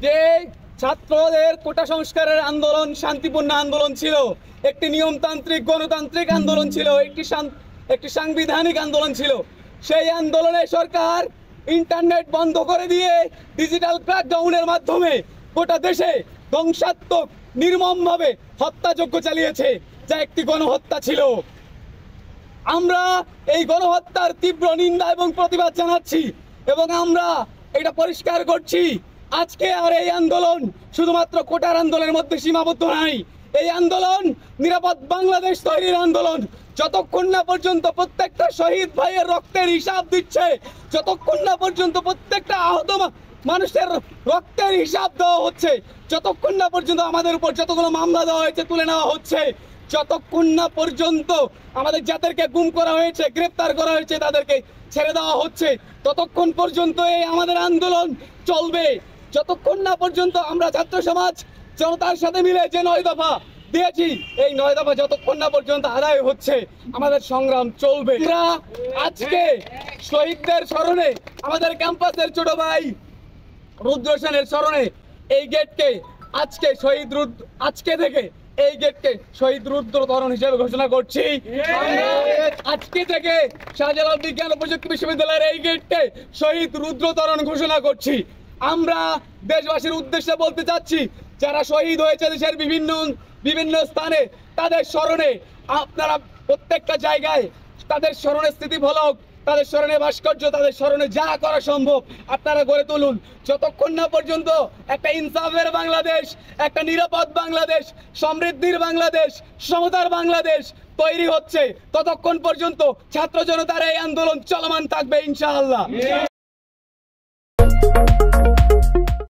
যে ছাত্রদের কোটা সংস্কারের আন্দোলন শান্তিপূর্ণ আন্দোলন ছিল, একটি নিয়মতান্ত্রিক গণতান্ত্রিক আন্দোলন ছিল, একটি সাংবিধানিক আন্দোলন ছিল। সেই আন্দোলনে সরকার ইন্টারনেট বন্ধ করে দিয়ে ডিজিটাল ক্র্যাকডাউনের মাধ্যমে গোটা দেশে ধ্বংসাত্মক নির্মমভাবে হত্যাযজ্ঞ চালিয়েছে, যা একটি গণহত্যা ছিল। আমরা এই গণহত্যার তীব্র নিন্দা এবং প্রতিবাদ জানাচ্ছি এবং আমরা এটা পরিষ্কার করছি, আজকে আর এই আন্দোলন শুধুমাত্র কোটার আন্দোলনের মধ্যে সীমাবদ্ধ নাই। এই আন্দোলন নিরাপদ বাংলাদেশ তৈরির আন্দোলন। যতক্ষণ না পর্যন্ত প্রত্যেকটা শহীদ ভাইয়ের রক্তের হিসাব দিচ্ছে, যতক্ষণ না পর্যন্ত প্রত্যেকটা আহত মানুষের রক্তের হিসাব দেওয়া হচ্ছে, যতক্ষণ না পর্যন্ত আমাদের উপর যতগুলো মামলা দেওয়া হয়েছে তুলে নেওয়া হচ্ছে, যতক্ষণ না পর্যন্ত আমাদের যাদেরকে গুম করা হয়েছে, গ্রেপ্তার করা হয়েছে, তাদেরকে ছেড়ে দেওয়া হচ্ছে, ততক্ষণ পর্যন্ত এই আমাদের আন্দোলন চলবে। যতক্ষণ না পর্যন্ত আমরা ছাত্র সমাজ জনতার সাথে মিলে যে 9 দফা দিয়েছি, এই 9 দফা যতক্ষণ না পর্যন্ত আদায় হচ্ছে, আমাদের সংগ্রাম চলবে। আমরা আজকে শহীদদের স্মরণে, আমাদের ক্যাম্পাসের ছোট ভাই রুদ্র সেনের স্মরণে এই গেটকে আজকে থেকে এই গেটকে শহীদ রুদ্রতরণ হিসেবে ঘোষণা করছি। আজকে থেকে শাহজালাল বিজ্ঞান ও প্রযুক্তি বিশ্ববিদ্যালয়ের এই গেটকে শহীদ রুদ্রতরণ ঘোষণা করছি। আমরা দেশবাসীর উদ্দেশ্যে বলতে চাচ্ছি, যারা শহীদ হয়েছে দেশের বিভিন্ন স্থানে, তাদের স্মরণে আপনারা প্রত্যেকটা জায়গায় তাদের স্মরণে স্মৃতিফলক, তাদের স্মরণে ভাস্কর্য, তাদের স্মরণে যা করা সম্ভব আপনারা গড়ে তুলুন। যতক্ষণ না পর্যন্ত একটা ইনসাফের বাংলাদেশ, একটা নিরাপদ বাংলাদেশ, সমৃদ্ধির বাংলাদেশ, সমতার বাংলাদেশ তৈরি হচ্ছে, ততক্ষণ পর্যন্ত ছাত্র জনতার এই আন্দোলন চলমান থাকবে ইনশাআল্লাহ।